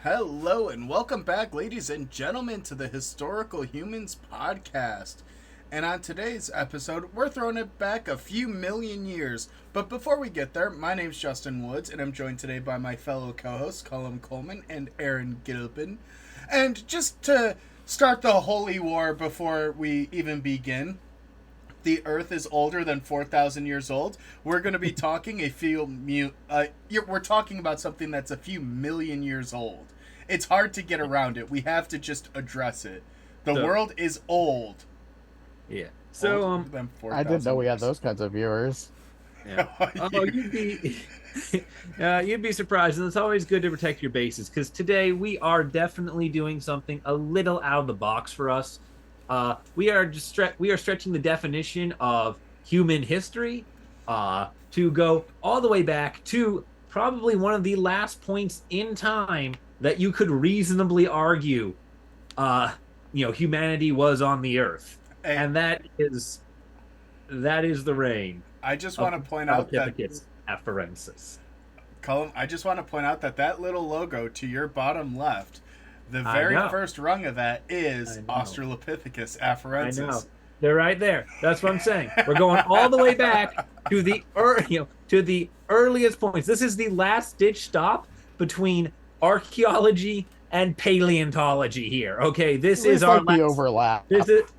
Hello and welcome back, ladies and gentlemen, to the Historical Humans podcast. And on today's episode, we're throwing it back a few million years. But before we get there, my name's Justin Woods, and I'm joined today by my fellow co-hosts, Coleman and Aaron Gilpin. And just to start the holy war before we even begin, the Earth is older than 4,000 years old. We're going to be talking we're talking about something that's a few million years old. It's hard to get around it. We have to just address it. The So, world is old. yeah. So, Older than I didn't know 4,000 we had years. those kinds of viewers. yeah. Oh, you'd be, you'd be surprised, and it's always good to protect your bases because today we are definitely doing something a little out of the box for us. We are stretching the definition of human history, to go all the way back to probably one of the last points in time that you could reasonably argue, humanity was on the Earth, Hey, and that is the reign I just of want to point out that Australopithecus Afarensis. Colum, I just want to point out that that little logo to your bottom left, the I very know. first rung of that is I know. Australopithecus I know. Afarensis. They're right there. That's what I'm saying. We're going all the way back to the earliest points. This is the last ditch stop between archaeology and paleontology here. Okay, this is It's our like the last. overlap.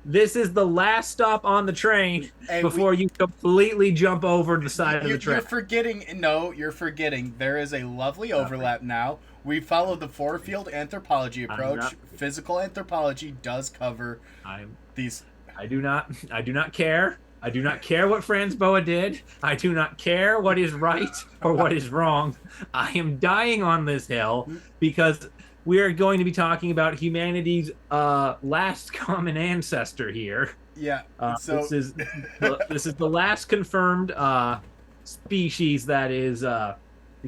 This is the last stop on the train Hey, before you completely jump over the side of the You're track. forgetting. No, you're forgetting. There is a lovely overlap now. We follow the four-field anthropology I'm approach. not- Physical anthropology does cover I'm these. I do not care. I do not care what Franz Boa did. I do not care what is right or what is wrong. I am dying on this hill because we are going to be talking about humanity's last common ancestor here. Yeah. So This is the last confirmed species that is the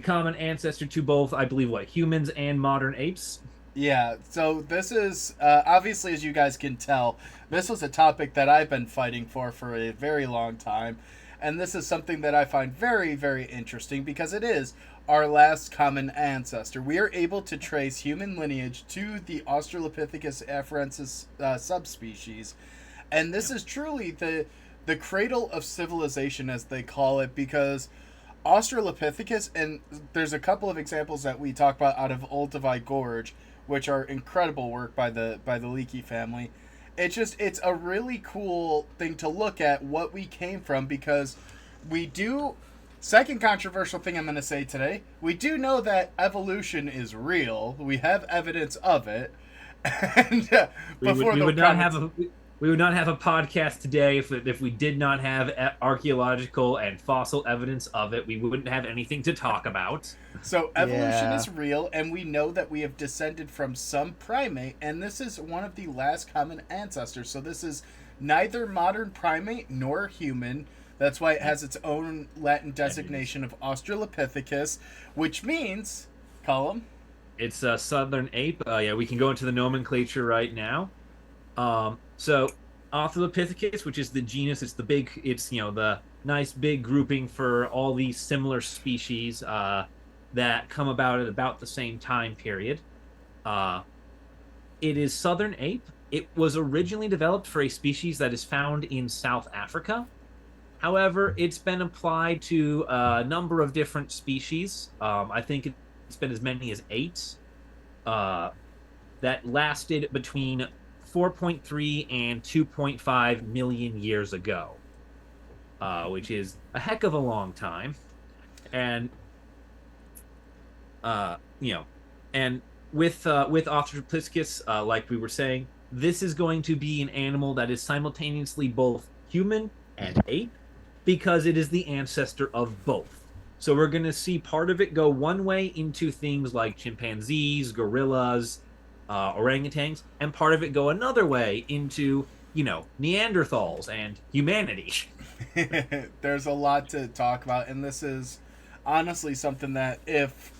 common ancestor to both, I believe, humans and modern apes. yeah. So this is obviously, as you guys can tell, this was a topic that I've been fighting for a very long time, and this is something that I find very, very interesting because it is our last common ancestor. We are able to trace human lineage to the Australopithecus afarensis subspecies, and this is truly the cradle of civilization, as they call it, because Australopithecus, and there's a couple of examples that we talk about out of Olduvai Gorge, which are incredible work by the Leakey family. It's a really cool thing to look at what we came from, because we do. Second controversial thing I'm going to say today, we do know that evolution is real. We have evidence of it. And We would not have a podcast today if we did not have archaeological and fossil evidence of it. We wouldn't have anything to talk about. So evolution Yeah. is real, and we know that we have descended from some primate, and this is one of the last common ancestors. So this is neither modern primate nor human. That's why it has its own Latin designation of Australopithecus, which means, Colum, It's a southern ape. Yeah, we can go into the nomenclature right now. So Australopithecus, which is the genus, it's the nice big grouping for all these similar species that come about at about the same time period. It is southern ape. It was originally developed for a species that is found in South Africa. However, it's been applied to a number of different species. I think it's been as many as 8 that lasted between 4.3 and 2.5 million years ago, which is a heck of a long time. And uh, you know, and with Australopithecus, like we were saying, this is going to be an animal that is simultaneously both human and ape, because it is the ancestor of both. So we're going to see part of it go one way into things like chimpanzees, gorillas, orangutans, and part of it go another way into, Neanderthals and humanity. there's a lot to talk about, and this is honestly something that if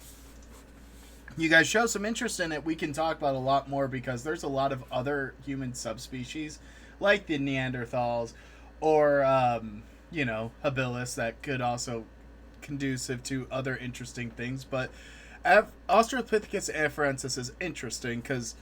you guys show some interest in it, we can talk about a lot more, because there's a lot of other human subspecies, like the Neanderthals, or habilis, that could also conducive to other interesting things. But Australopithecus afarensis is interesting because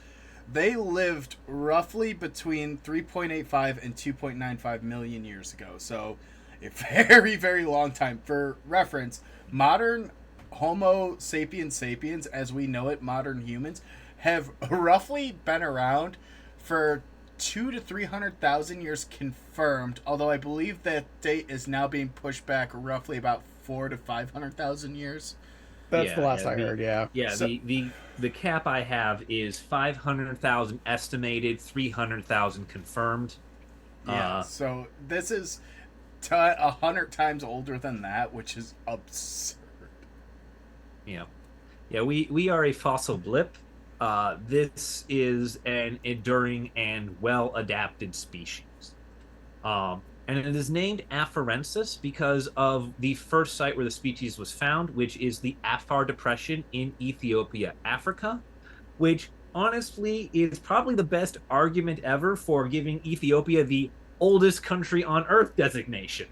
they lived roughly between 3.85 and 2.95 million years ago. So, a very, very long time. For reference, modern Homo sapiens sapiens, as we know it, modern humans, have roughly been around for 200 to 300,000 years confirmed. Although I believe that date is now being pushed back roughly about 400 to 500,000 years. That's the last I heard. Yeah. Yeah. So- The cap I have is 500,000 estimated, 300,000 confirmed. Yeah. So this is 100 times older than that, which is absurd. Yeah. Yeah, we are a fossil blip. This is an enduring and well-adapted species. And it is named Afarensis because of the first site where the species was found, which is the Afar Depression in Ethiopia, Africa, which honestly is probably the best argument ever for giving Ethiopia the oldest country on Earth designation.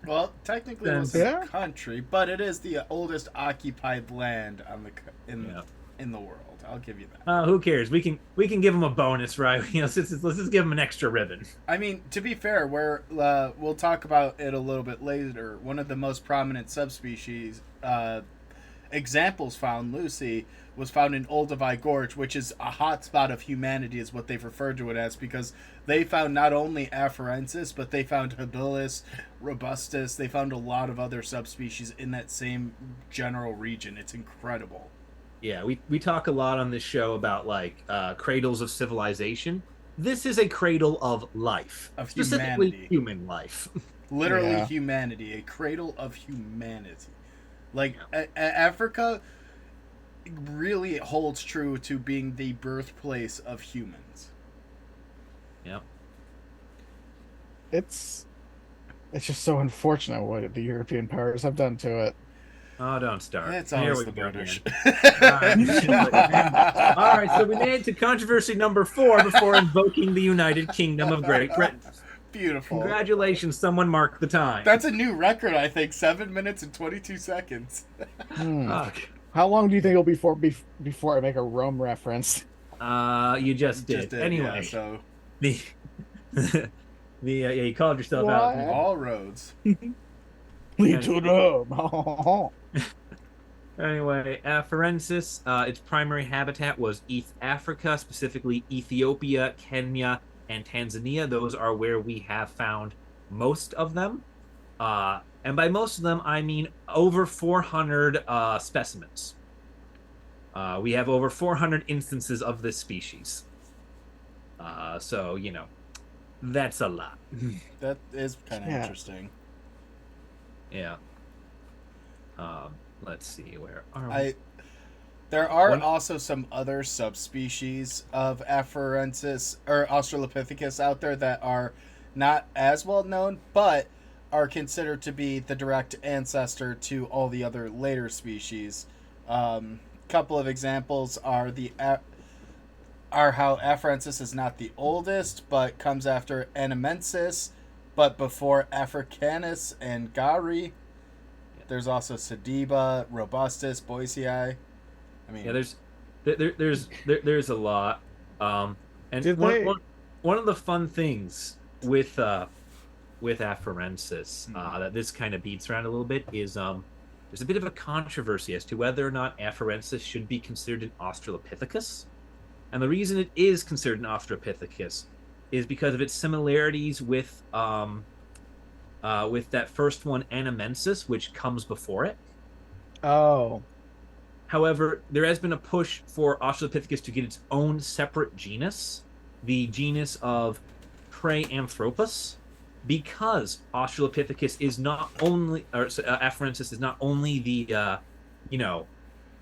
Well, technically it's a country, but it is the oldest occupied land on in the world. I'll give you that. Who cares? We can give them a bonus, right? Let's just give them an extra ribbon. I mean, to be fair, we'll talk about it a little bit later. One of the most prominent subspecies examples found, Lucy, was found in Olduvai Gorge, which is a hotspot of humanity, is what they've referred to it as, because they found not only Afarensis, but they found habilis, robustus. They found a lot of other subspecies in that same general region. It's incredible. Yeah, we talk a lot on this show about cradles of civilization. This is a cradle of life, of specifically humanity. Human life. Literally humanity, a cradle of humanity. Africa really holds true to being the birthplace of humans. Yep. It's just so unfortunate what the European powers have done to it. Oh, don't start. It's always the British. All right, so we made it to controversy number 4 before invoking the United Kingdom of Great Britain. Beautiful. Congratulations, someone marked the time. That's a new record, I think. 7 minutes and 22 seconds. How long do you think it'll be before I make a Rome reference? You just did. Anyway, yeah, so you called yourself out. All roads lead to Rome. Anyway, Afarensis, its primary habitat was East Africa, specifically Ethiopia, Kenya, and Tanzania. Those are where we have found most of them. And by most of them, I mean over 400 specimens. We have over 400 instances of this species. So, that's a lot. That is kind of interesting. Yeah. Let's see, where are we? There are also some other subspecies of Afarensis or Australopithecus out there that are not as well known, but are considered to be the direct ancestor to all the other later species. Couple of examples are how Afarensis is not the oldest, but comes after Anamensis, but before Africanus and Gari. There's also Sediba, Robustus, Boisei. I mean, yeah, there's a lot. And one of the fun things with Afarensis that this kind of beats around a little bit is there's a bit of a controversy as to whether or not Afarensis should be considered an Australopithecus. And the reason it is considered an Australopithecus is because of its similarities with that first one, Anamensis, which comes before it. Oh. However, there has been a push for Australopithecus to get its own separate genus, the genus of Preanthropus, because Australopithecus is not only, Afarensis is not only the,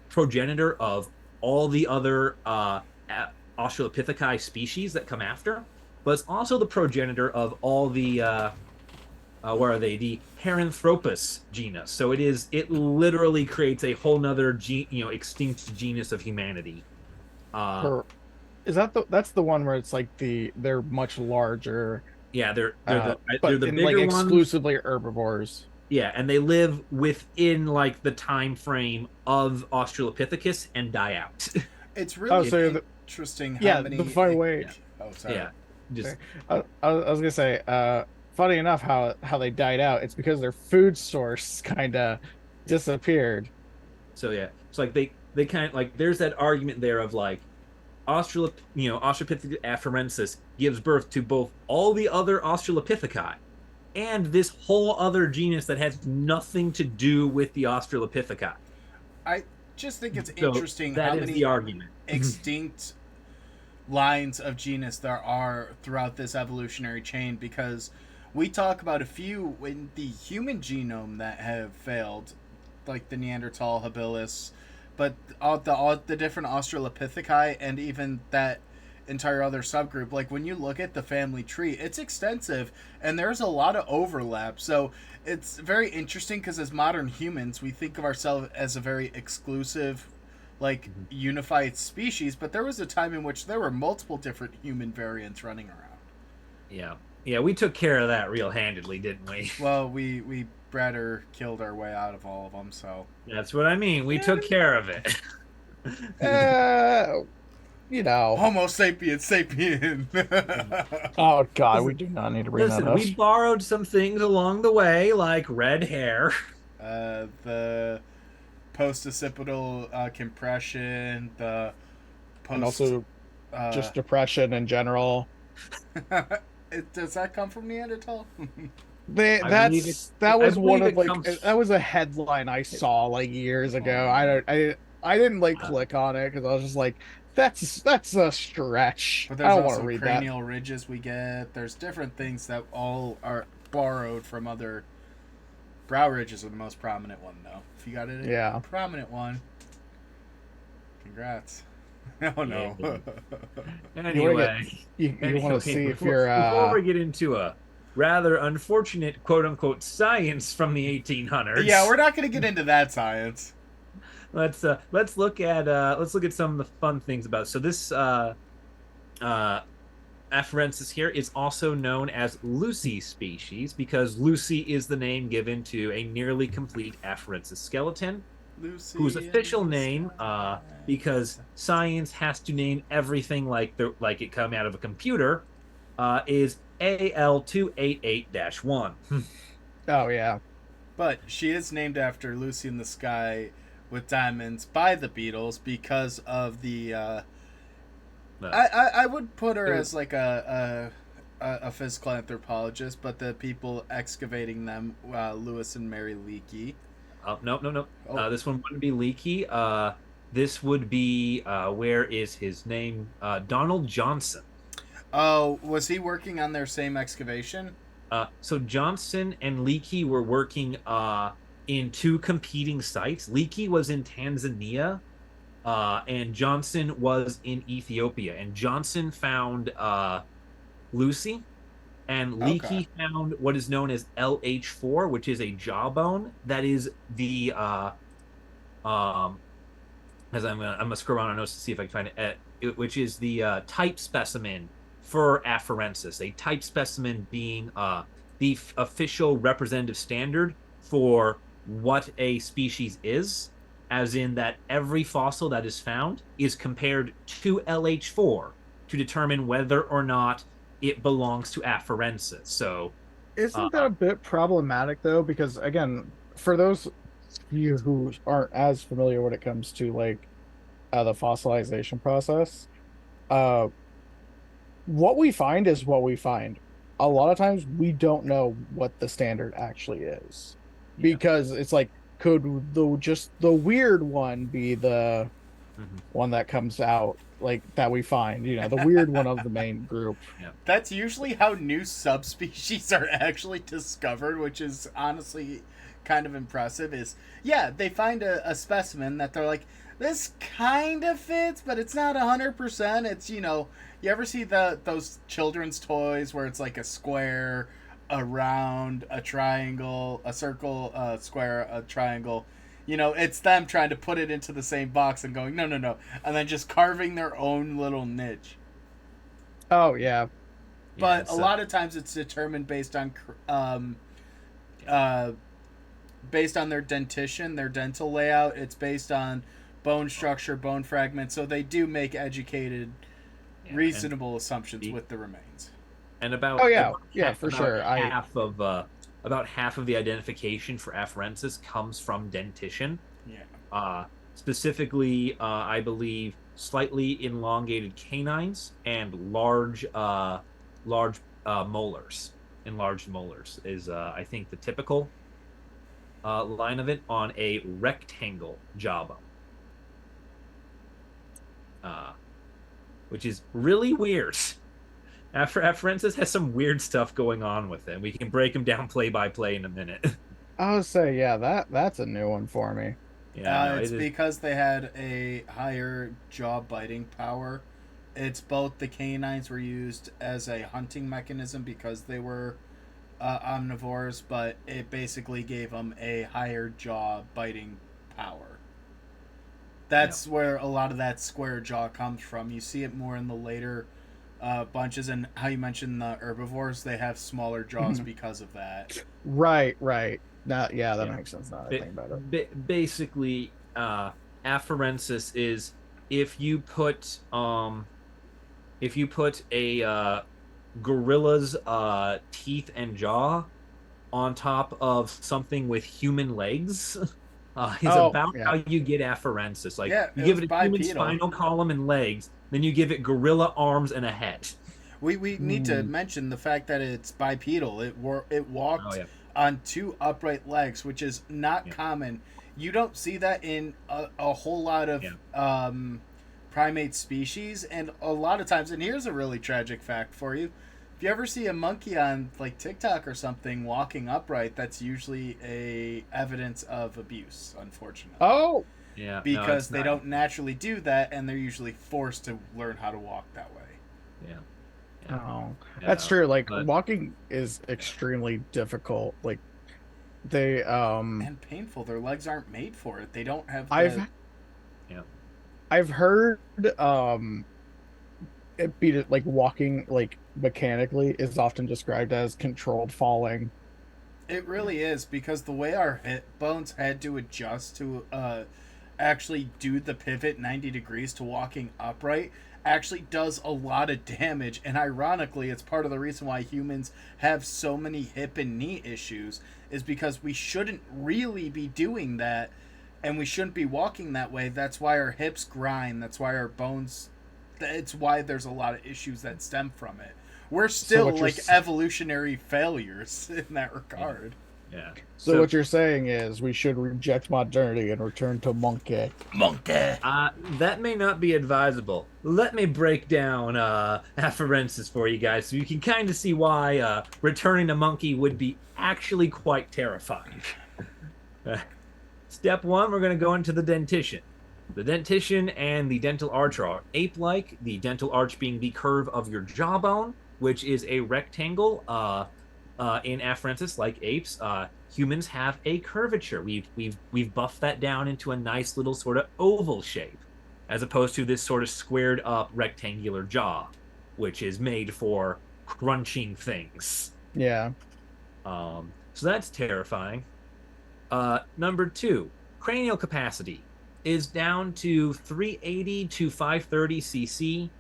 progenitor of all the other Australopitheci species that come after, but it's also the progenitor of all the the Paranthropus genus. So it literally creates a whole nother extinct genus of humanity. That's the one where it's like they're much larger. Yeah, they're but the bigger ones. Exclusively herbivores. Yeah, and they live within like the time frame of Australopithecus and die out. It's Oh, really so interesting how yeah, the many. fun way. Yeah, Oh, sorry. yeah, just I was gonna say, funny enough, how they died out. It's because their food source kind of disappeared. so yeah. It's like they kind of like there's that argument there of like Australopithecus afarensis gives birth to both all the other Australopitheci and this whole other genus that has nothing to do with the Australopitheci. I just think it's So interesting that how is the many argument. extinct lines of genus there are throughout this evolutionary chain, because we talk about a few in the human genome that have failed, like the Neanderthal habilis, but all the different Australopitheci and even that entire other subgroup, like when you look at the family tree, it's extensive and there's a lot of overlap. So it's very interesting because as modern humans, we think of ourselves as a very exclusive, like unified species, but there was a time in which there were multiple different human variants running around. Yeah, yeah, we took care of that real handedly, didn't we? Well, we bred or killed our way out of all of them, so That's what I mean. We took care of it. Uh, Homo sapien sapien. Oh God, we Listen, do not need to bring that listen, up. we borrowed some things along the way, like red hair. The post-occipital compression, the And post. also Uh, just depression in general. does that come from Neanderthal? I believe it. That I was one believe of it like comes. that was a headline I saw like years ago. I didn't like click on it because I was just like, that's a stretch. But I there's don't want to also read that. cranial ridges we get. There's different things that all are borrowed from other. Brow ridges are the most prominent one, though. If you got it, Yeah. prominent one. Congrats. Oh Yeah. no. Anyway, You want to see if before, you're before we get into a rather unfortunate quote unquote science from the Yeah, 1800s, we're not going to get into that science. let's look at some of the fun things about it. So this uh Afarensis here is also known as Lucy species because Lucy is the name given to a nearly complete Afarensis skeleton, Lucy whose official in the name, sky. because science has to name everything like it come out of a computer, is AL288-1. oh yeah. But she is named after Lucy in the Sky with Diamonds by the Beatles because of the. I would put her as like a physical anthropologist, but the people excavating them, Lewis and Mary Leakey. No. Oh. This one wouldn't be Leakey. This would be where is his name? Donald Johnson. Oh, was he working on their same excavation? So Johnson and Leakey were working in two competing sites. Leakey was in Tanzania, and Johnson was in Ethiopia. And Johnson found Lucy, and Okay. Leakey found what is known as LH4, which is a jawbone. That is the um, as I'm gonna scroll around our notes to see if I can find which is the type specimen for Afarensis. A type specimen being the official representative standard for what a species is, as in that every fossil that is found is compared to LH4 to determine whether or not it belongs to Afarensis. So, Isn't that uh, a bit problematic though? Because again, for those you who aren't as familiar when it comes to like the fossilization process, uh, what we find is what we find. A lot of times we don't know what the standard actually is yeah. because it's like, could just the weird one be the Mhm. one that comes out like that we find, the weird one of the main group. Yeah. That's usually how new subspecies are actually discovered, which is honestly kind of impressive. Is yeah, they find a specimen that they're like, this kind of fits, but it's not 100%. It's you ever see those children's toys where it's like a square, a round, a triangle, a circle, a square, a triangle. It's them trying to put it into the same box and going, no, no, no. And then just carving their own little niche. Oh yeah. Yeah, But a lot of times it's determined based on based on their dentition, their dental layout. It's based on bone structure, bone fragments. So they do make educated, Yeah, reasonable assumptions the, with the remains. and Oh about yeah, yeah, for about sure. I half of the identification for Afarensis comes from dentition. Yeah. Specifically, I believe slightly elongated canines and large molars. Enlarged molars is, I think, the typical line of it on a rectangle jawbone, uh, which is really weird. Afarensis has some weird stuff going on with it. We can break him down play by play in a minute. would say, yeah, that's a new one for me. Yeah, no, It's it is. because they had a higher jaw biting power. It's both the canines were used as a hunting mechanism because they were omnivores, but it basically gave them a higher jaw biting power. That's where a lot of that square jaw comes from. You see it more in the later bunches, and how you mentioned the herbivores, they have smaller jaws because of that. Right, right. That yeah, that Yeah. makes sense now that I think about it. Basically, Afarensis is if you put a gorilla's teeth and jaw on top of something with human legs, is Oh, about yeah. how you get Afarensis. Like Yeah, you it give was it a human bipedal. spinal column and legs, then you give it gorilla arms and a head. We need to Hmm. mention the fact that it's bipedal. It Oh walked yeah, on two upright legs, which is not yeah, common. You don't see that in a whole lot of yeah. primate species, and a lot of times. And here's a really tragic fact for you: if you ever see a monkey on like TikTok or something walking upright, that's usually a evidence of abuse, unfortunately, Oh, Yeah, no, because it's they not. don't naturally do that, and they're usually forced to learn how to walk that way. Yeah, yeah, oh, that's yeah. true. Like But walking is extremely difficult. Like they And painful. Their legs aren't made for it. They don't have the. I've yeah, I've heard it be like walking like mechanically is often described as controlled falling. It yeah, really is because the way our hip bones had to adjust to actually do the pivot 90 degrees to walking upright actually does a lot of damage. And ironically, it's part of the reason why humans have so many hip and knee issues is because we shouldn't really be doing that and we shouldn't be walking that way. That's why our hips grind. That's why our bones. It's why there's a lot of issues that stem from it. We're So still what you're like evolutionary failures in that yeah, regard. yeah. so So what you're saying is we should reject modernity and return to monkey. Monkey. that may not be advisable. Let me break down Afarensis for you guys so you can kind of see why returning to monkey would be actually quite terrifying. Step one, we're going to go into the dentition. The dentition and the dental arch are ape-like, the dental arch being the curve of your jawbone, which is a rectangle. In Afarensis, like apes, humans have a curvature. We've buffed that down into a nice little sort of oval shape, as opposed to this sort of squared up rectangular jaw, which is made for crunching things. Yeah. So that's terrifying. Number two, cranial capacity is down to 380 to 530 cc,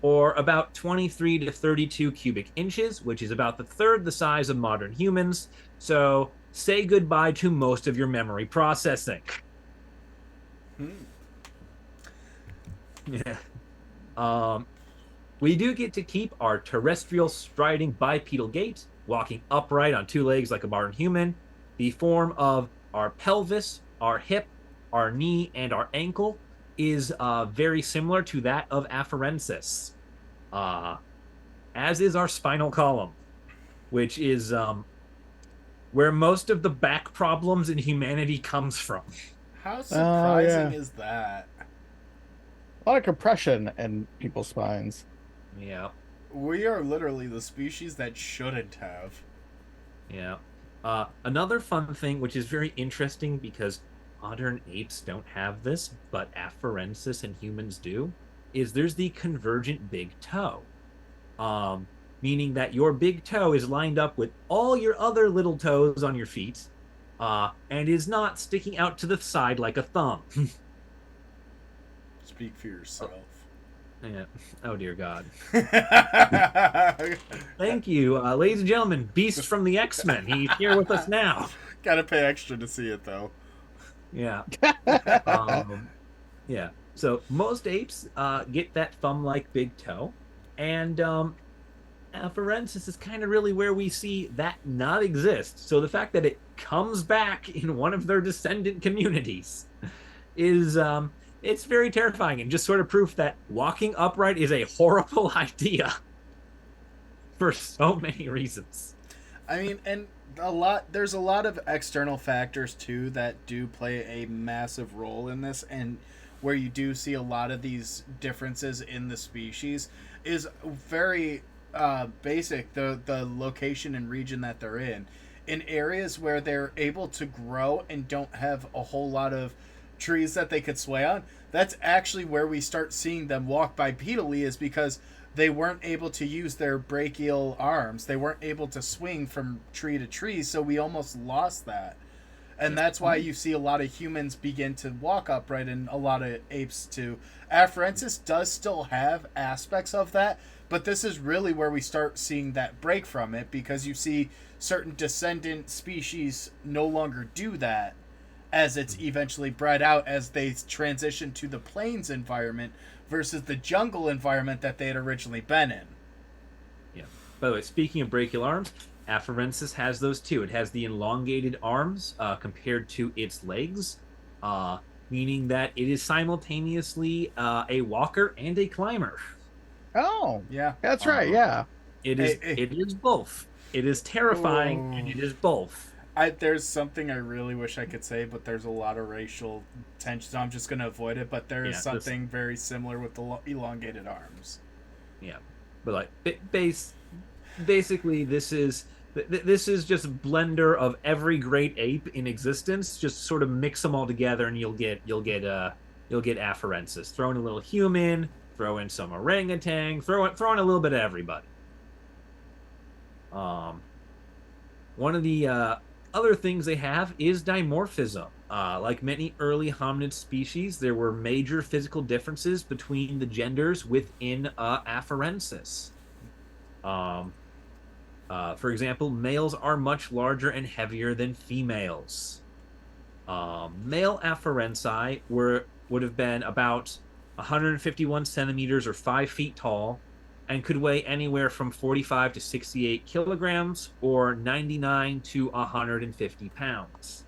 or about 23 to 32 cubic inches, which is about the third the size of modern humans. So say goodbye to most of your memory processing. Yeah. We do get to keep our terrestrial striding bipedal gait, walking upright on two legs like a modern human. The form of our pelvis, our hip, our knee, and our ankle is very similar to that of Afarensis, as is our spinal column, which is where most of the back problems in humanity comes from. How Oh surprising yeah. is that? A lot of compression in people's spines. Yeah, We are literally the species that shouldn't have. yeah. Another fun thing, which is very interesting because modern apes don't have this, but Afarensis and humans do, is there's the convergent big toe. Meaning that your big toe is lined up with all your other little toes on your feet, and is not sticking out to the side like a thumb. Speak for yourself. Yeah. Oh dear God. Gotta Thank you, ladies and gentlemen. Beast from the X-Men. He's here with us now. pay extra to see it though. Yeah. Yeah. So most apes get that thumb-like big toe, and Afarensis is kind of really where we see that not exist. So the fact that it comes back in one of their descendant communities is it's very terrifying and just sort of proof that walking upright is a horrible idea for so many reasons. I mean, and there's a lot of external factors too that do play a massive role in this, and where you do see a lot of these differences in the species is very basic. The location and region that they're in areas where they're able to grow and don't have a whole lot of trees that they could sway on, that's actually where we start seeing them walk bipedally, is because they weren't able to use their brachial arms. They weren't able to swing from tree to tree, so we almost lost that. And that's why you see a lot of humans begin to walk upright and a lot of apes too. Afarensis does still have aspects of that, but this is really where we start seeing that break from it, because you see certain descendant species no longer do that as it's eventually bred out, as they transition to the plains environment versus the jungle environment that they had originally been in. Yeah. By the way, speaking of brachial arms, Afarensis has those too. It has the elongated arms compared to its legs, meaning that it is simultaneously a walker and a climber. Oh, Yeah. that's right. Yeah. It is both. It is terrifying, and it is both. There's something I really wish I could say, but there's a lot of racial tension, so I'm just going to avoid it. But there is something very similar with the elongated arms. Yeah, but like basically, this is just a blender of every great ape in existence. Just sort of mix them all together, and you'll get Afarensis. Throw in a little human, throw in some orangutan, throw in a little bit of everybody. One of the other things they have is dimorphism. Like many early hominid species, there were major physical differences between the genders within Afarensis. For example, males are much larger and heavier than females. Male Afarensi would have been about 151 centimeters or 5 feet tall, and could weigh anywhere from 45 to 68 kilograms or 99 to 150 pounds.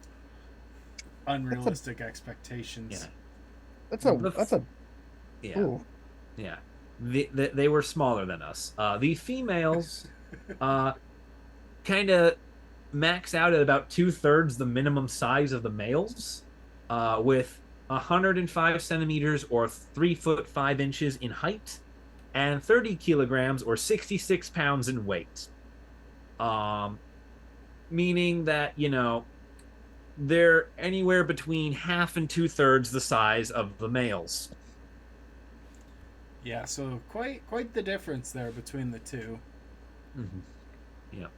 Unrealistic expectations. Yeah. That's a yeah. Ooh. Yeah. They were smaller than us. The females kind of max out at about 2/3 the minimum size of the males, with 105 centimeters or 3 foot 5 inches in height, and 30 kilograms or 66 pounds in weight. Meaning that, they're anywhere between half and 2/3 the size of the males. Yeah, so quite the difference there between the two. Mm-hmm. Yeah.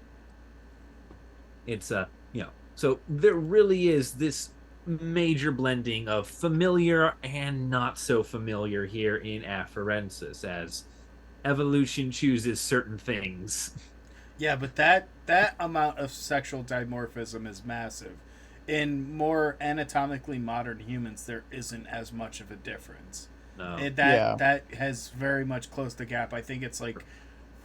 It's so there really is this major blending of familiar and not so familiar here in Afarensis, as evolution chooses certain things. Yeah, but that amount of sexual dimorphism is massive. In more anatomically modern humans, there isn't as much of a difference. No. That has very much closed the gap. I think it's like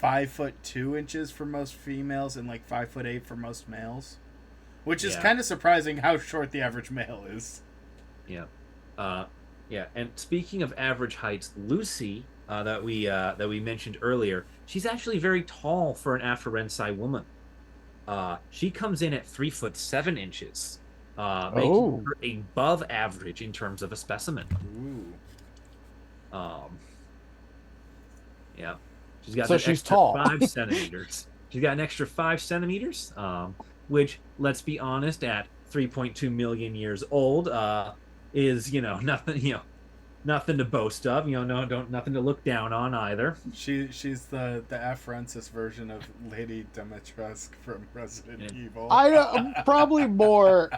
5'2" for most females and like 5'8" for most males, which is kind of surprising how short the average male is. Yeah, yeah. And speaking of average heights, Lucy, that we mentioned earlier, she's actually very tall for an Afarensi woman. She comes in at 3'7", making her above average in terms of a specimen. Ooh. Yeah. She's got she's tall. 5 centimeters. She's got an extra 5 centimeters, which, let's be honest, at 3.2 million years old, is nothing. nothing to boast of. Nothing to look down on either. She's the Afarensis version of Lady Dimitrescu from Resident Yeah. Evil. Probably more.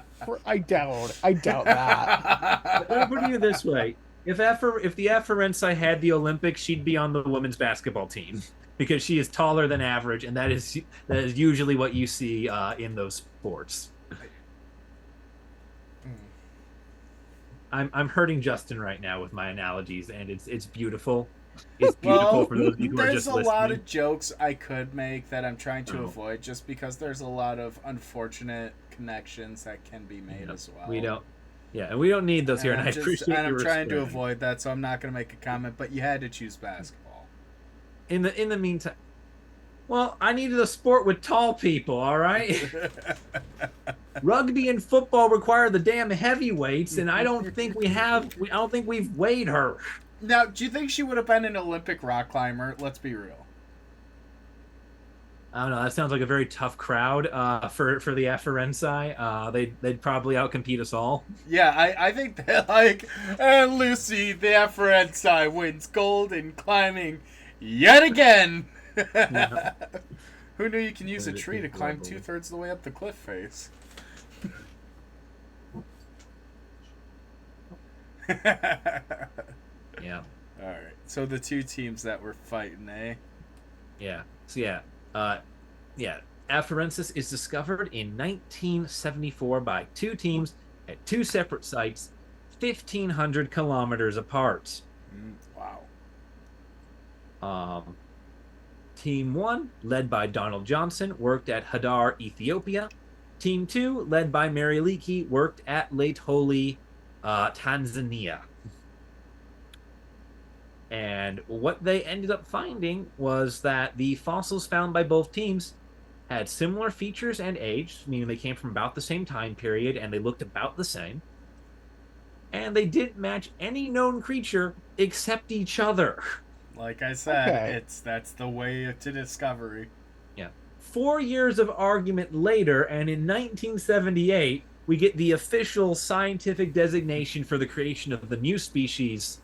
I doubt that. Let me put it this way: if the Afarensi had the Olympics, she'd be on the women's basketball team because she is taller than average, and that is usually what you see in those sports. I'm hurting Justin right now with my analogies, and it's beautiful. It's beautiful for those of you who are just listening. There's a lot of jokes I could make that I'm trying to avoid, just because there's a lot of unfortunate connections that can be made as well. We don't. Yeah, and we don't need those here, and I appreciate. And I'm trying to avoid that, so I'm not going to make a comment. But you had to choose basketball. In the meantime, well, I needed a sport with tall people. All right. Rugby and football require the damn heavyweights, and I don't think we've weighed her. Now, do you think she would have been an Olympic rock climber? Let's be real. I don't know. That sounds like a very tough crowd for the Afarensi. They'd probably outcompete us all. Yeah, I think that, and Lucy, the Afarensi, wins gold in climbing yet again. Yeah. Who knew you can use a tree to climb 2/3 of the way up the cliff face? Yeah. All right. So the two teams that were fighting, eh? Yeah. So yeah. Afarensis is discovered in 1974 by two teams at two separate sites, 1,500 kilometers apart. Wow. Team 1, led by Donald Johnson, worked at Hadar, Ethiopia. Team 2, led by Mary Leakey, worked at Laetoli, Tanzania. And what they ended up finding was that the fossils found by both teams had similar features and age, meaning they came from about the same time period and they looked about the same. And they didn't match any known creature except each other. Like I said, that's the way to discovery. Yeah. 4 years of argument later, and in 1978, we get the official scientific designation for the creation of the new species,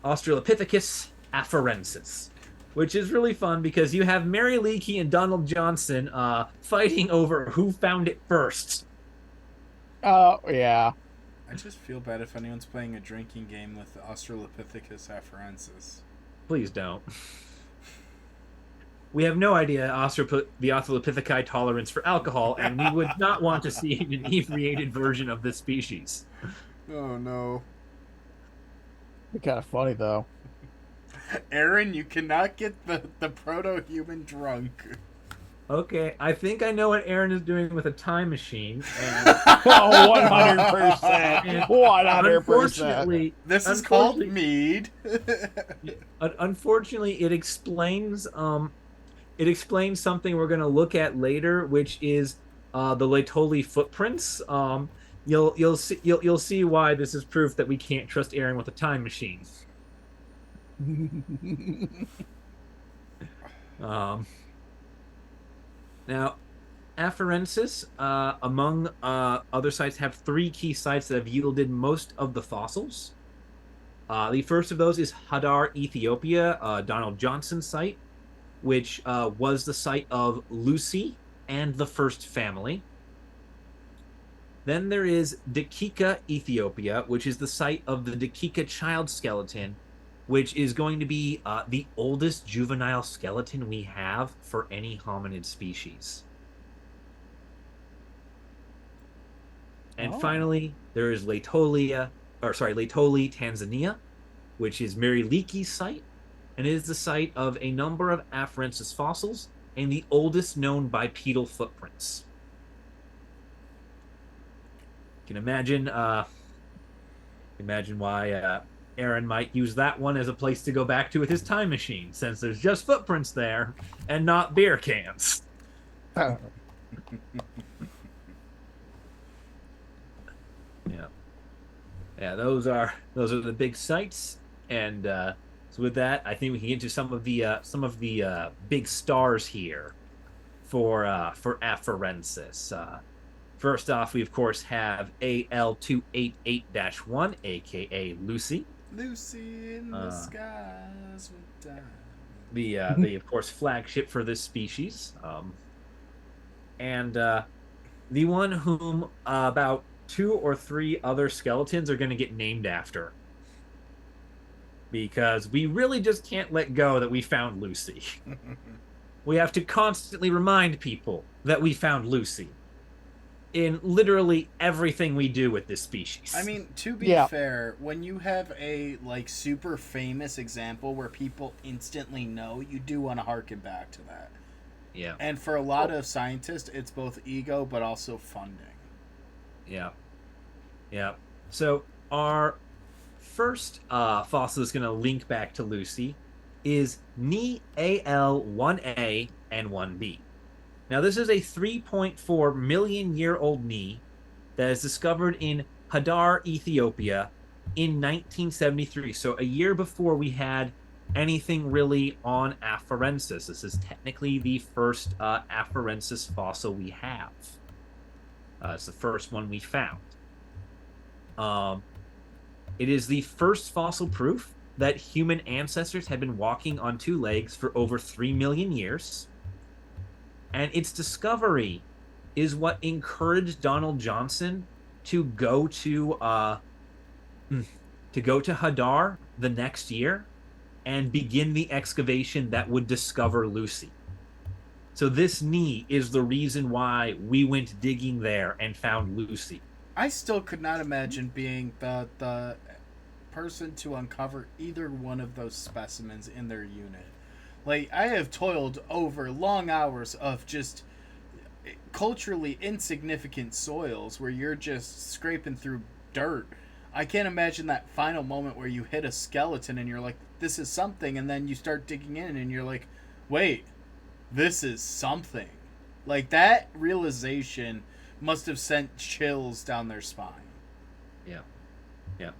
Australopithecus Afarensis, which is really fun because you have Mary Leakey and Donald Johnson fighting over who found it first. Oh, yeah. I just feel bad if anyone's playing a drinking game with Australopithecus Afarensis. Please don't. We have no idea the Australopitheci tolerance for alcohol, and we would not want to see an inebriated version of this species. Oh, no. Be kind of funny, though. Aaron, you cannot get the proto-human drunk. Okay, I think I know what Aaron is doing with a time machine. And 100%. 100%. Unfortunately, this is called mead. Unfortunately, it explains something we're going to look at later, which is the Laetoli footprints. You'll see why this is proof that we can't trust Aaron with a time machine. Now, Afarensis, among other sites, have 3 key sites that have yielded most of the fossils. The first of those is Hadar, Ethiopia, Donald Johnson's site, which was the site of Lucy and the first family. Then there is Dakika, Ethiopia, which is the site of the Dakika child skeleton, which is going to be the oldest juvenile skeleton we have for any hominid species. And finally, there is Laetoli, Tanzania, which is Mary Leakey's site, and it is the site of a number of Afarensis fossils and the oldest known bipedal footprints. You can imagine why Aaron might use that one as a place to go back to with his time machine, since there's just footprints there and not beer cans. Yeah, those are the big sites, and so with that, I think we can get into some of the big stars here for Afarensis. First off, we of course have AL288-1, aka Lucy. Lucy in the skies with diamonds. The of course flagship for this species, and the one whom about 2 or 3 other skeletons are going to get named after, because we really just can't let go that we found Lucy. We have to constantly remind people that we found Lucy in literally everything we do with this species. I mean, to be fair, when you have a like super famous example where people instantly know, you do want to harken back to that. Yeah. And for a lot of scientists, it's both ego but also funding. Yeah. Yeah. So our first fossil that's going to link back to Lucy is Knee AL1A and 1B. Now, this is a 3.4 million year old knee that is discovered in Hadar, Ethiopia in 1973. So a year before we had anything really on Afarensis. This is technically the first Afarensis fossil we have. It's the first one we found. It is the first fossil proof that human ancestors had been walking on 2 legs for over 3 million years. And its discovery is what encouraged Donald Johnson to go to Hadar the next year and begin the excavation that would discover Lucy. So this knee is the reason why we went digging there and found Lucy. I still could not imagine being the person to uncover either one of those specimens in their unit. Like, I have toiled over long hours of just culturally insignificant soils where you're just scraping through dirt. I can't imagine that final moment where you hit a skeleton and you're like, this is something, and then you start digging in and you're like, wait, this is something. Like, that realization must have sent chills down their spine. Yeah. Yeah.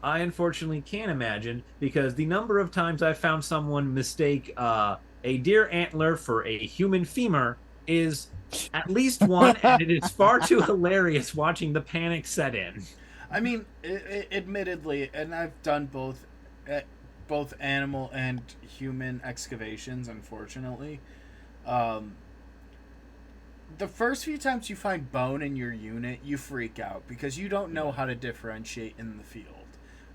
I unfortunately can't imagine, because the number of times I've found someone mistake a deer antler for a human femur is at least one, and it is far too hilarious watching the panic set in. I mean, admittedly, and I've done both animal and human excavations, unfortunately. The first few times you find bone in your unit, you freak out because you don't know how to differentiate in the field.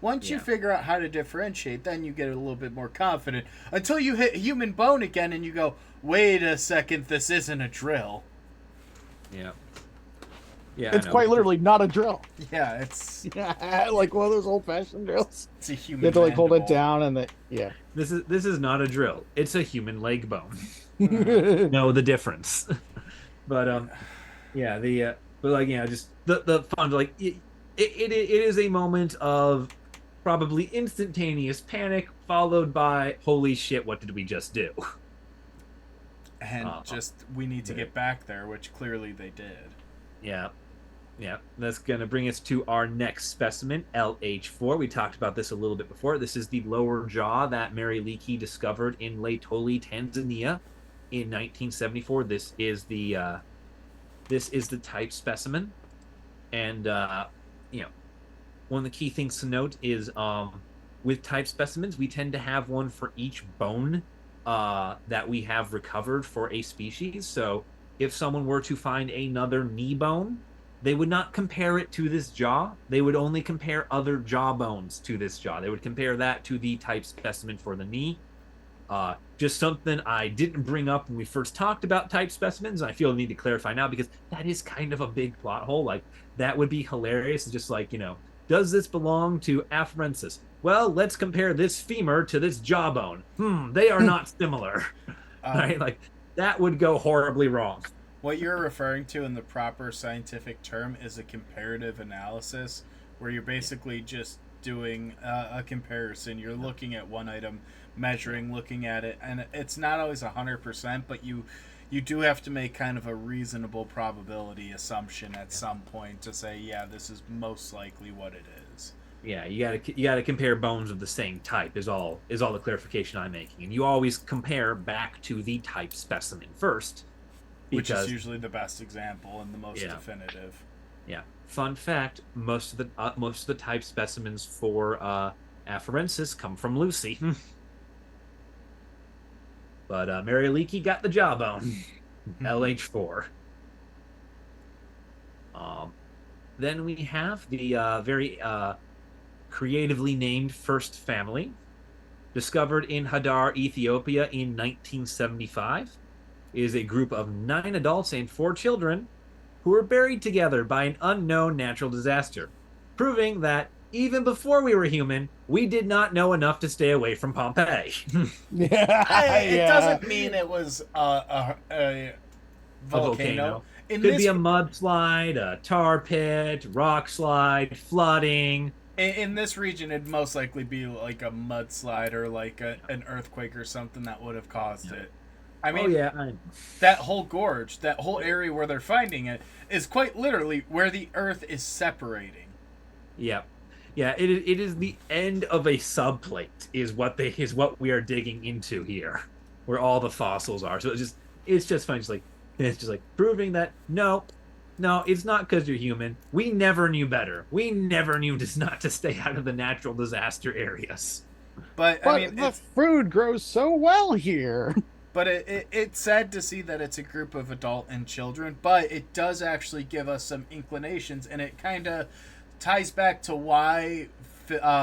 Once you figure out how to differentiate, then you get a little bit more confident. Until you hit human bone again and you go, wait a second, this isn't a drill. Yeah. Yeah, it's quite literally not a drill. Yeah, it's like one of those old-fashioned drills. It's a human. You have to like hold it down and This is not a drill. It's a human leg bone. Know the difference. But just the fun, like it is a moment of probably instantaneous panic followed by holy shit, what did we just do? And we need to get back there, which clearly they did. Yeah. That's gonna bring us to our next specimen, LH4. We talked about this a little bit before. This is the lower jaw that Mary Leakey discovered in Laetoli, Tanzania in 1974. This is the type specimen, and one of the key things to note is with type specimens, we tend to have one for each bone that we have recovered for a species. So if someone were to find another knee bone, they would not compare it to this jaw. They would only compare other jaw bones to this jaw. They would compare that to the type specimen for the knee. Just something I didn't bring up when we first talked about type specimens. I feel the need to clarify now because that is kind of a big plot hole. Like, that would be hilarious. It's just like, does this belong to Afarensis? Well, let's compare this femur to this jawbone. They are not similar. Right? Like, that would go horribly wrong. What you're referring to in the proper scientific term is a comparative analysis, where you're basically just doing a comparison. You're looking at one item, measuring, looking at it, and it's not always 100%, but you do have to make kind of a reasonable probability assumption at some point to say, yeah, this is most likely what it is. Yeah, you gotta compare bones of the same type is all the clarification I'm making, and you always compare back to the type specimen first. Which is because usually the best example and the most definitive. yeah. Fun fact: most of the type specimens for Afarensis come from Lucy, but Mary Leakey got the job on LH4. Then we have the very creatively named first family, discovered in Hadar, Ethiopia in 1975, is a group of 9 adults and 4 children who were buried together by an unknown natural disaster, proving that even before we were human, we did not know enough to stay away from Pompeii. It doesn't mean it was a volcano. Could be a mudslide, a tar pit, rock slide, flooding. In this region, it'd most likely be like a mudslide or like an earthquake or something that would have caused it. I mean, that whole gorge, that whole area where they're finding it, is quite literally where the Earth is separating. Yep. Yeah, it is the end of a subplate is what we are digging into here, where all the fossils are. So it's just fun. It's just like proving that no, it's not because you're human. We never knew better. We never knew not to stay out of the natural disaster areas. But I mean, the food grows so well here. But it's sad to see that it's a group of adult and children, but it does actually give us some inclinations, and it kind of ties back to why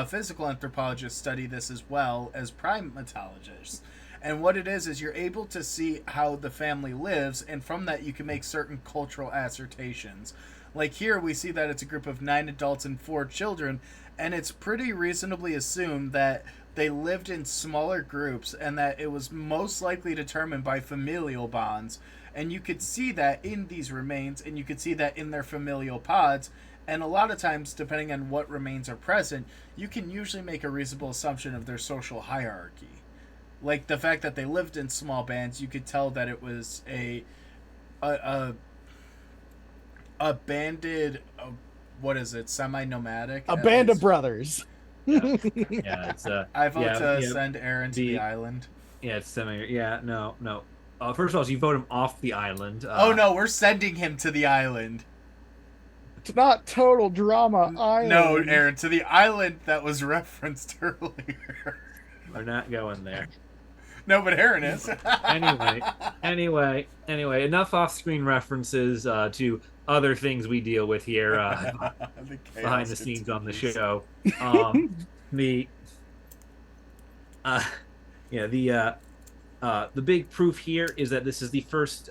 physical anthropologists study this as well as primatologists. And what it is you're able to see how the family lives, and from that you can make certain cultural assertions. Like here we see that it's a group of 9 adults and 4 children, and it's pretty reasonably assumed that they lived in smaller groups and that it was most likely determined by familial bonds. And you could see that in these remains, and you could see that in their familial pods. And a lot of times, depending on what remains are present, you can usually make a reasonable assumption of their social hierarchy. Like the fact that they lived in small bands, you could tell that it was a banded, what is it, semi-nomadic? A band of brothers. Yeah, it's I vote to send Aaron to the island. Yeah, it's semi. Yeah, no. First of all, you vote him off the island. Oh no, we're sending him to the island. It's not total drama island. No, Aaron, to the island that was referenced earlier. We're not going there. No, but Aaron is. Anyway. Enough off-screen references to other things we deal with here behind the scenes on the show. The big proof here is that this is the first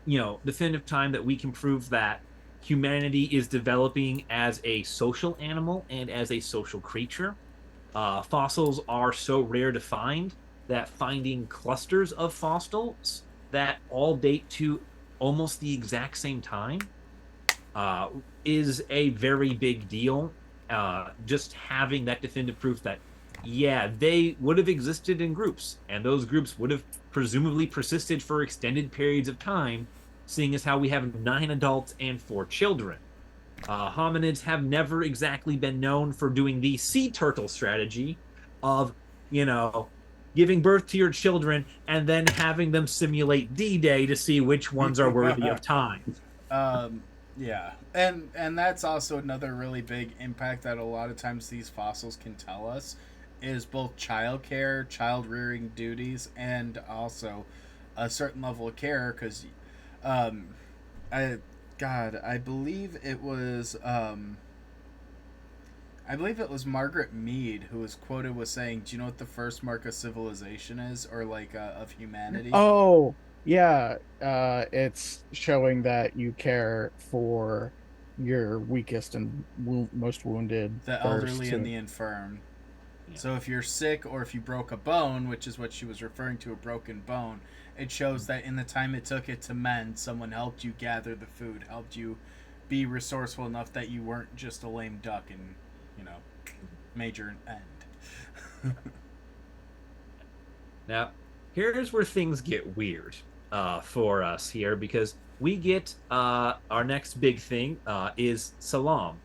definitive time that we can prove that humanity is developing as a social animal and as a social creature. Fossils are so rare to find that finding clusters of fossils that all date to almost the exact same time is a very big deal. Just having that definitive proof that, yeah, they would have existed in groups, and those groups would have presumably persisted for extended periods of time, seeing as how we have 9 adults and 4 children. Hominids have never exactly been known for doing the sea turtle strategy of, giving birth to your children and then having them simulate D-Day to see which ones are worthy of time. Yeah, and that's also another really big impact that a lot of times these fossils can tell us is both child care, child rearing duties, and also a certain level of care. Because, I believe it was Margaret Mead who was quoted with saying, "Do you know what the first mark of civilization is, or like of humanity?" Oh, yeah. It's showing that you care for your weakest and most wounded, the elderly and the infirm. Yeah. So if you're sick or if you broke a bone, which is what she was referring to, a broken bone, it shows that in the time it took it to mend, someone helped you gather the food, helped you be resourceful enough that you weren't just a lame duck and made your end. Now, here's where things get weird for us here, because we get our next big thing is Salam,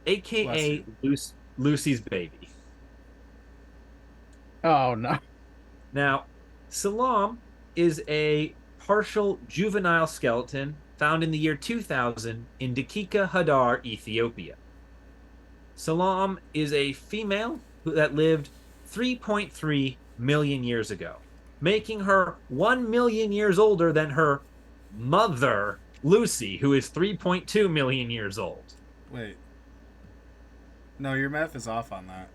aka Lucy's baby. Oh no. Now, Salam is a partial juvenile skeleton found in the year 2000 in Dakika Hadar, Ethiopia. Salam is a female that lived 3.3 million years ago, making her 1 million years older than her mother, Lucy, who is 3.2 million years old. Wait. No, your math is off on that.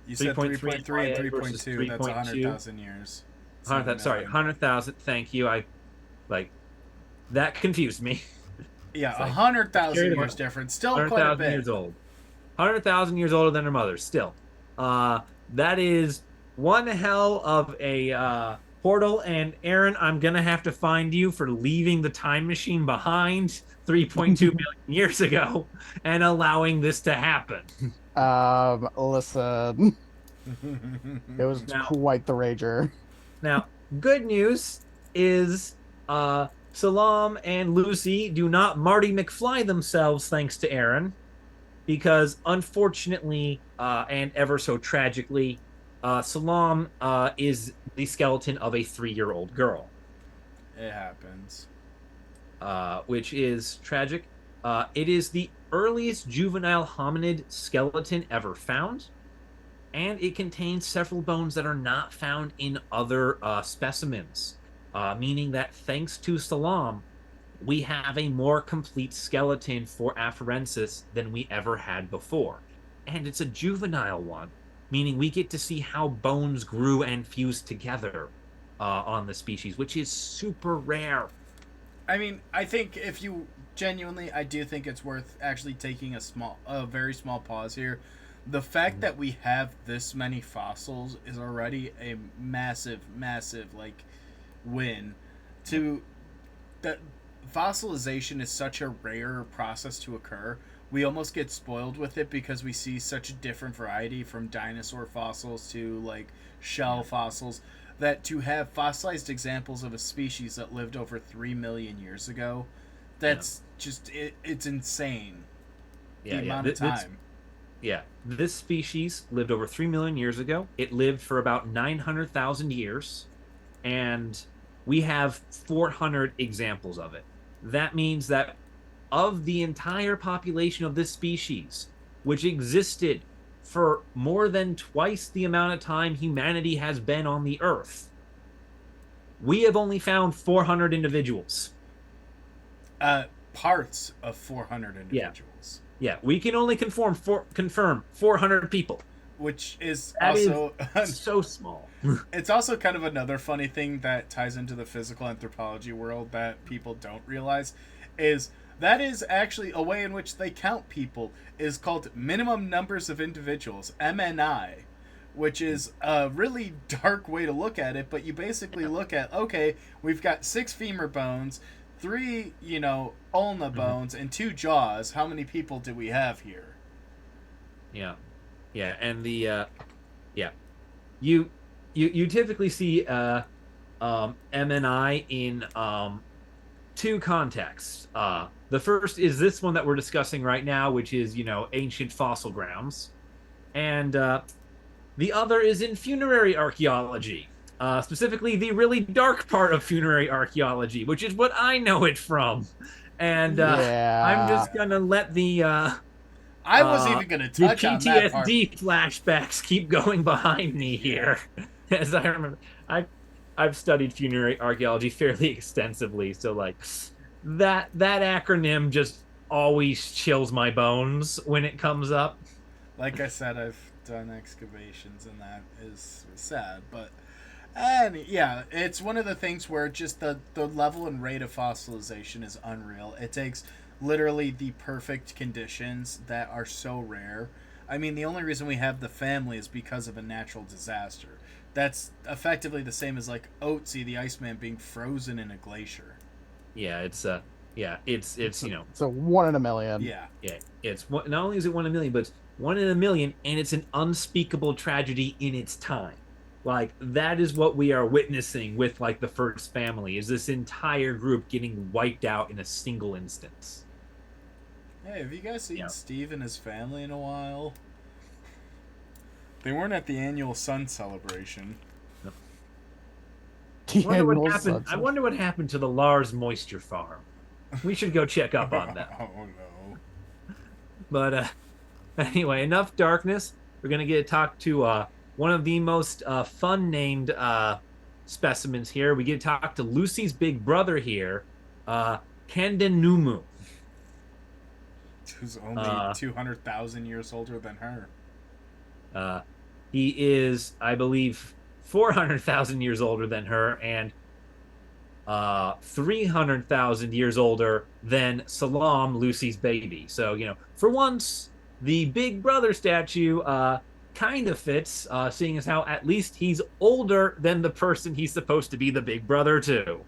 You said 3.3 and 3.2. That's 100,000 years. 100,000. Thank you. That confused me. Yeah, 100,000 years different. Still quite a 100,000 bit. years old. 100,000 years older than her mother. Still, that is one hell of a portal. And Aaron, I'm gonna have to find you for leaving the time machine behind 3.2 million years ago and allowing this to happen. Listen, it was quite the rager. Now, good news is Salam and Lucy do not Marty McFly themselves, thanks to Aaron, because unfortunately and ever so tragically, Salam is the skeleton of a 3-year-old girl. It happens. Which is tragic. It is the earliest juvenile hominid skeleton ever found, and it contains several bones that are not found in other specimens, meaning that thanks to Salam, we have a more complete skeleton for Afarensis than we ever had before. And it's a juvenile one, meaning we get to see how bones grew and fused together on the species, which is super rare. I mean, I think if you genuinely, I do think it's worth actually taking a very small pause here. The fact that we have this many fossils is already a massive, massive win. That fossilization is such a rare process to occur. We almost get spoiled with it because we see such a different variety from dinosaur fossils to shell fossils, that to have fossilized examples of a species that lived over 3 million years ago, that's just it's insane. The amount of time. This species lived over 3 million years ago. It lived for about 900,000 years, and we have 400 examples of it. That means that of the entire population of this species, which existed for more than twice the amount of time humanity has been on the Earth, we have only found 400 individuals. Parts of 400 individuals. Yeah, we can only confirm 400 people. Which is that also is so small. It's also kind of another funny thing that ties into the physical anthropology world that people don't realize is that is actually a way in which they count people, is called minimum numbers of individuals, MNI, which is a really dark way to look at it, but you basically look at, okay, we've got 6 femur bones, 3, ulna bones, and 2 jaws. How many people do we have here? Yeah, and you typically see MNI in 2 contexts. The first is this one that we're discussing right now, which is ancient fossil grounds, and the other is in funerary archaeology. Specifically, the really dark part of funerary archaeology, which is what I know it from. And I'm just gonna let the I wasn't even gonna touch on that part. PTSD flashbacks keep going behind me here, as I remember. I've studied funerary archaeology fairly extensively, so that acronym just always chills my bones when it comes up. Like I said, I've done excavations, and that is sad, but. And yeah, it's one of the things where just the level and rate of fossilization is unreal. It takes literally the perfect conditions that are so rare. I mean, the only reason we have the family is because of a natural disaster. That's effectively the same as Otzi, the Iceman, being frozen in a glacier. Yeah, it's a 1 in a million. Yeah, it's not only is it 1 in a million, but it's 1 in a million, and it's an unspeakable tragedy in its time. That is what we are witnessing with the first family, is this entire group getting wiped out in a single instance. Hey, have you guys seen Steve and his family in a while? They weren't at the annual Sun celebration. The annual I sunset. wonder what happened to the Lars Moisture Farm. We should go check up on them. Oh no. But anyway, enough darkness. We're gonna get to talk to one of the most fun named specimens here. We get to talk to Lucy's big brother here, Kandenumu. Who's only 200,000 years older than her. He is, I believe, 400,000 years older than her, and 300,000 years older than Salam, Lucy's baby. So, for once, the big brother statue kind of fits, seeing as how at least he's older than the person he's supposed to be the big brother to.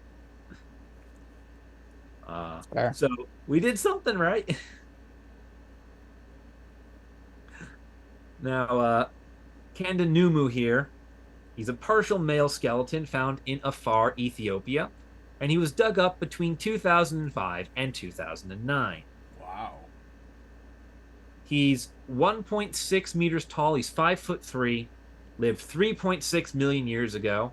So we did something right. Now, Kandenumu here, he's a partial male skeleton found in Afar, Ethiopia, and he was dug up between 2005 and 2009. Wow. He's 1.6 meters tall. He's 5'3", lived 3.6 million years ago.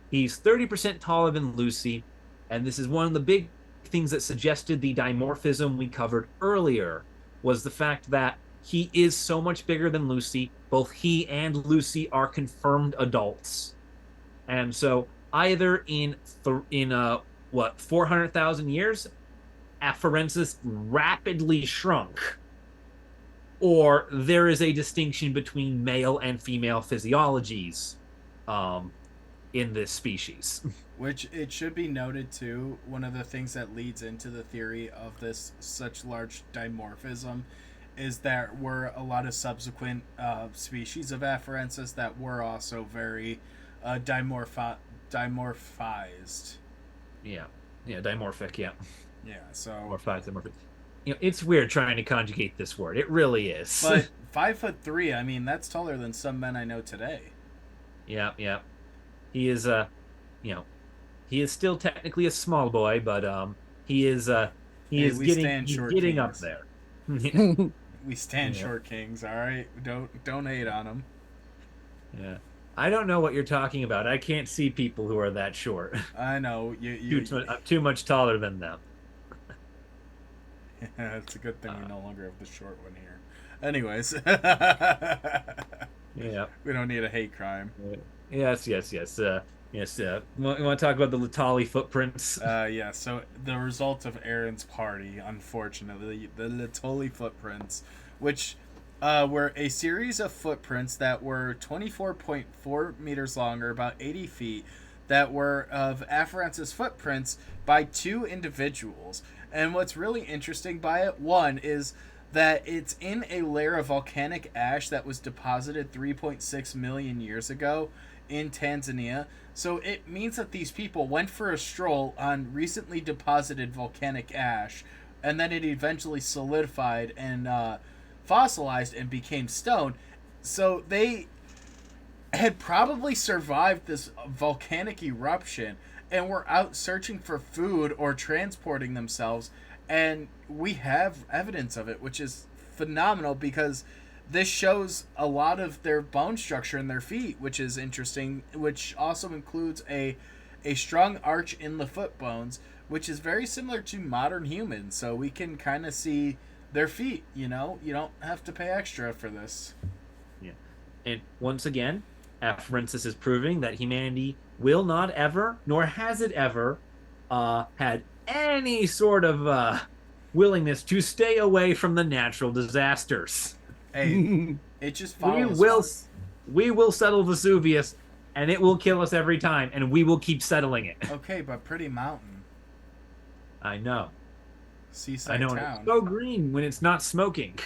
He's 30% taller than Lucy, and this is one of the big things that suggested the dimorphism we covered earlier, was the fact that he is so much bigger than Lucy. Both he and Lucy are confirmed adults. And so either in 400,000 years, Afarensis rapidly shrunk, or there is a distinction between male and female physiologies in this species. Which it should be noted too, one of the things that leads into the theory of this such large dimorphism is there were a lot of subsequent species of Afarensis that were also very dimorphized. Yeah, dimorphic, yeah. Yeah, so... Dimorphic. It's weird trying to conjugate this word. It really is. But 5'3", I mean, that's taller than some men I know today. Yeah. He is, he is still technically a small boy, but he is getting up there. We stand short kings, all right? Don't hate on them. Yeah. I don't know what you're talking about. I can't see people who are that short. I know. I'm too much taller than them. Yeah, it's a good thing we no longer have the short one here. Anyways. Yeah. We don't need a hate crime. Yes. You want to talk about the Latali footprints? Yeah, so the result of Aaron's party, unfortunately, the Latali footprints, which were a series of footprints that were 24.4 meters long, or about 80 feet, that were of Afarensis footprints by two individuals. And what's really interesting by it, one, is that it's in a layer of volcanic ash that was deposited 3.6 million years ago in Tanzania. So it means that these people went for a stroll on recently deposited volcanic ash, and then it eventually solidified and fossilized and became stone. So they had probably survived this volcanic eruption and were out searching for food or transporting themselves, and we have evidence of it, which is phenomenal because this shows a lot of their bone structure in their feet, which is interesting, which also includes a strong arch in the foot bones, which is very similar to modern humans. So we can kind of see their feet, you don't have to pay extra for this. Yeah. And once again, Afarensis is proving that humanity will not ever, nor has it ever, had any sort of willingness to stay away from the natural disasters. Hey, it just follows. We will settle Vesuvius, and it will kill us every time, and we will keep settling it. Okay, but pretty mountain. I know. Seaside I know. town. It's so green when it's not smoking.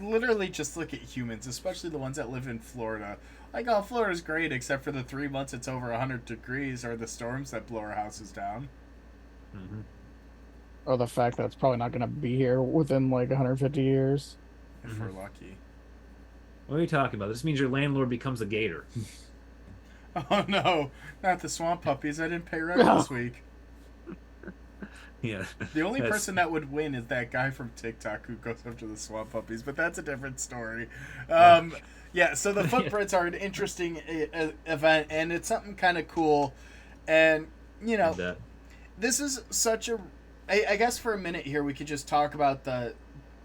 Literally just look at humans, especially the ones that live in Florida. Like, oh, Florida's great except for the 3 months it's over 100 degrees or the storms that blow our houses down. Mm-hmm. Or the fact that it's probably not going to be here within like 150 years. If we're lucky. What are you talking about? This means your landlord becomes a gator. Oh no, not the swamp puppies. I didn't pay rent this week. Yeah, The only that's person that would win is that guy from TikTok who goes after the swamp puppies, but that's a different story. uh, Yeah, so the yeah. footprints are an interesting event, and it's something kind of cool. And, you know, And this is such a. I guess for a minute here, we could just talk about the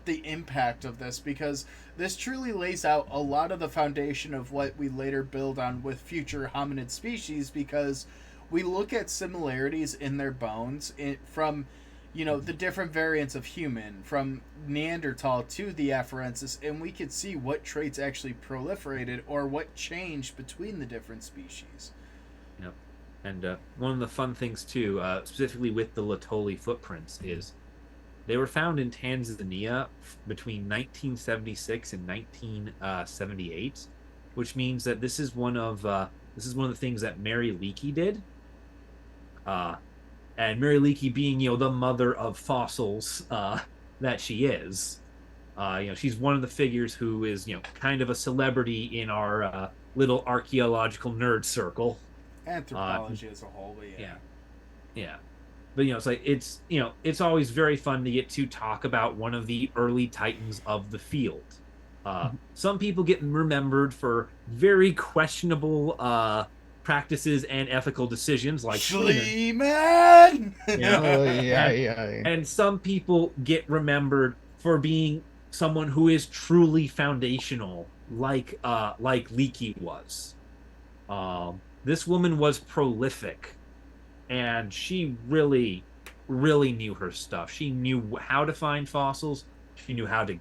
impact of this, because this truly lays out a lot of the foundation of what we later build on with future hominid species, because we look at similarities in their bones from the different variants of human, from Neanderthal to the Afarensis, and we could see what traits actually proliferated or what changed between the different species. Yep. And one of the fun things too, specifically with the Latoli footprints, is they were found in Tanzania between 1976 and 1978, which means that this is one of the things that Mary Leakey did. Uh, and Mary Leakey being the mother of fossils that she is. She's one of the figures who is kind of a celebrity in our little archaeological nerd circle. Anthropology as a whole, but yeah. Yeah, yeah. But it's always very fun to get to talk about one of the early titans of the field. Some people get remembered for very questionable practices and ethical decisions, like Schliemann! Yeah. Yeah, and, yeah. and some people get remembered for being someone who is truly foundational, like Leakey was. This woman was prolific, and she really, really knew her stuff. She knew how to find fossils. She knew how to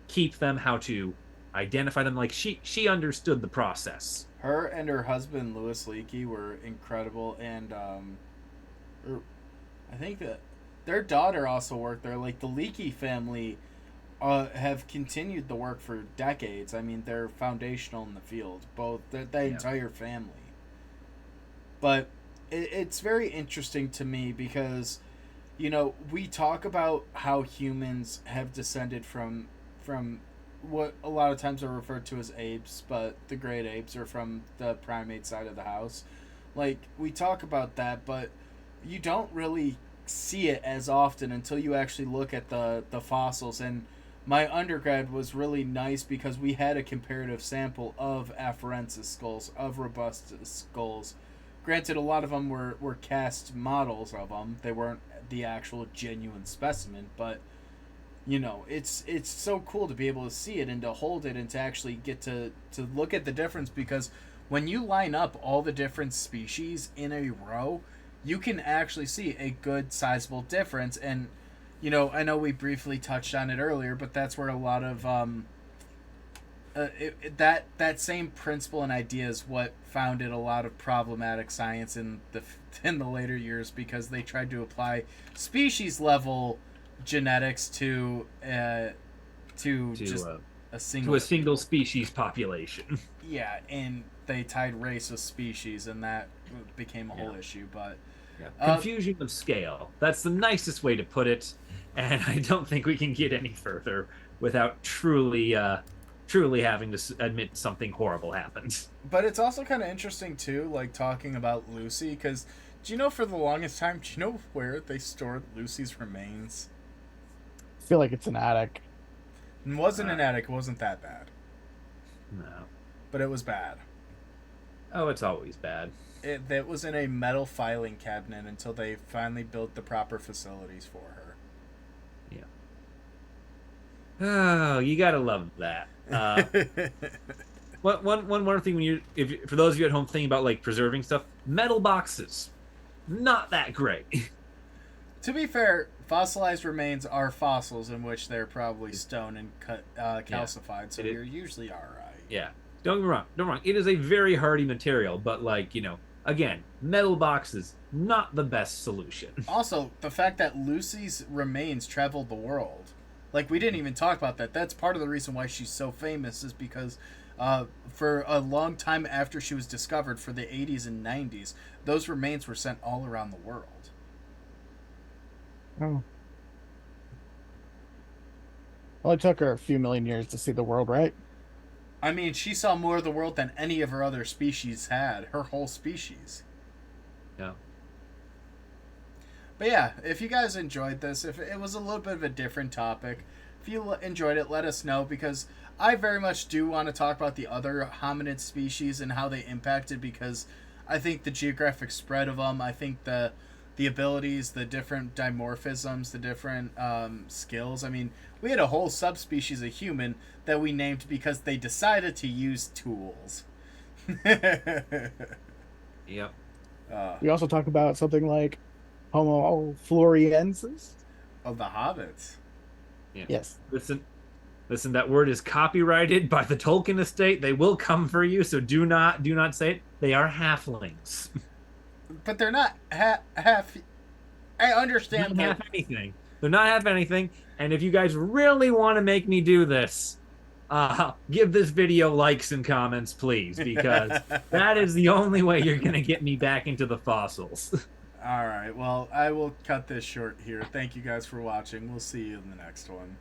keep them, how to identify them. Like she understood the process. Her and her husband Louis Leakey were incredible, and I think that their daughter also worked there. Like the Leakey family have continued the work for decades. I mean, they're foundational in the field, both the entire family. But it's very interesting to me because, we talk about how humans have descended from what a lot of times are referred to as apes, but the great apes are from the primate side of the house. Like, we talk about that, but you don't really see it as often until you actually look at the fossils. And my undergrad was really nice because we had a comparative sample of Afarensis skulls, of robust skulls. Granted, a lot of them were cast models of them. They weren't the actual genuine specimen, but it's so cool to be able to see it and to hold it and to actually get to look at the difference, because when you line up all the different species in a row, you can actually see a good sizable difference. And I know we briefly touched on it earlier, but that's where a lot of that same principle and idea is what founded a lot of problematic science in the later years, because they tried to apply species level genetics to just a single species population. Yeah, and they tied race with species, and that became a whole issue. But confusion of scale. That's the nicest way to put it, and I don't think we can get any further without truly having to admit something horrible happened. But it's also kind of interesting too, like talking about Lucy, because do you know for the longest time, do you know where they stored Lucy's remains? I feel like it's an attic. It wasn't an attic. It wasn't that bad. No. But it was bad. Oh, it's always bad. It was in a metal filing cabinet until they finally built the proper facilities for her. Yeah. Oh, you gotta love that. One more thing, for those of you at home thinking about like preserving stuff, metal boxes, not that great. To be fair, fossilized remains are fossils in which they're probably stone and calcified, so you're usually all right. Yeah, don't get me wrong. It is a very hardy material, but again, metal boxes, not the best solution. Also, the fact that Lucy's remains traveled the world. Like, we didn't even talk about that. That's part of the reason why she's so famous, is because for a long time after she was discovered, for the 80s and 90s, those remains were sent all around the world. Oh. Well, it took her a few million years to see the world, right? I mean, she saw more of the world than any of her other species had. Her whole species. Yeah. But yeah, if you guys enjoyed this, if it was a little bit of a different topic, if you enjoyed it, let us know, because I very much do want to talk about the other hominid species and how they impacted, because I think the geographic spread of them, I think the abilities, the different dimorphisms, the different skills. I mean, we had a whole subspecies of human that we named because they decided to use tools. Yep. We also talk about something like Homo floresiensis. Of the hobbits. Yeah. Yes. Listen, that word is copyrighted by the Tolkien estate. They will come for you, so do not say it. They are halflings. But they're not half. I understand. Not half anything. They're not half anything. And if you guys really want to make me do this, give this video likes and comments, please, because that is the only way you're going to get me back into the fossils. All right. Well, I will cut this short here. Thank you guys for watching. We'll see you in the next one.